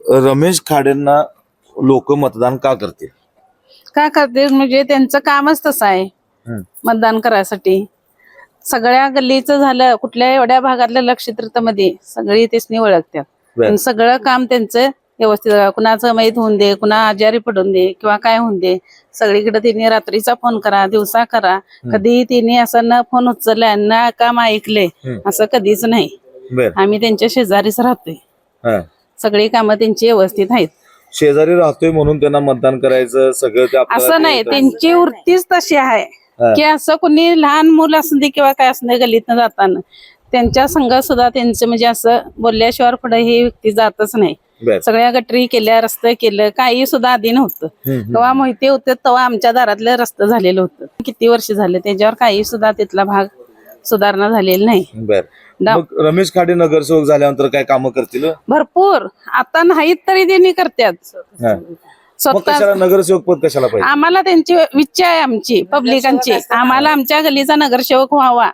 रमेश खाडेंना लोक मतदान का करतील? का करते म्हणजे त्यांचं कामच तसं आहे हम्म. मतदान करायसाठी. सगळ्या गल्लीचं झालं, कुठल्या एवढ्या भागातल्या लक्षचित्रमध्ये सगळी तेच ओळखतात. बर. आणि सगळं काम त्यांचं व्यवस्थित, कुणाचं माहीत होऊन दे, कुणा आजारी पडून दे किंवा काय होऊन दे, सगळीकडे तिने रात्रीचा फोन करा, दिवसा करा, कधी तिने असं न फोन उचलला ना काम ऐकले असं कधीच नाही. बर. आम्ही त्यांच्या शेजारीच राहतोय, हा. सगळी कामं त्यांची व्यवस्थित आहेत. शेजारी राहतोय म्हणून त्यांना मतदान करायचं सगळं ते आपल्याला असं नाही, ते- त्यांची वृत्तीच तशी आहे हा. की असं कुणी लहान मुलं असू दे किंवा काय असू दे गल्लीतनं जाताना त्यांच्या संघ सुद्धा त्यांचं म्हणजे असं बोलल्याशिवाय पुढे ही व्यक्ती जातच नाही. बर. सगळ्या गटरी केल्या, रस्ते केलं, काही सुद्धा आधी नव्हतं. तेव्हा माहिती होतं तेव्हा आमच्या दारातलं रस्तं झालेलं होतं. किती वर्ष झाले त्याच्यावर काही सुद्धा तिथला भाग सुधारणा झालेली नाही. बर. मग रमेश खाडे नगरसेवक झाल्यानंतर काय कामं करतील? भरपूर आता नाहीत तरी त्यांनी करतात हा. मग स्वतः. कशाला नगरसेवक पद कशाला पाहिजे? आम्हाला त्यांची इच्छा आहे, आमची पब्लिकांची, आम्हाला आमच्या गल्लीचा नगरसेवक व्हावा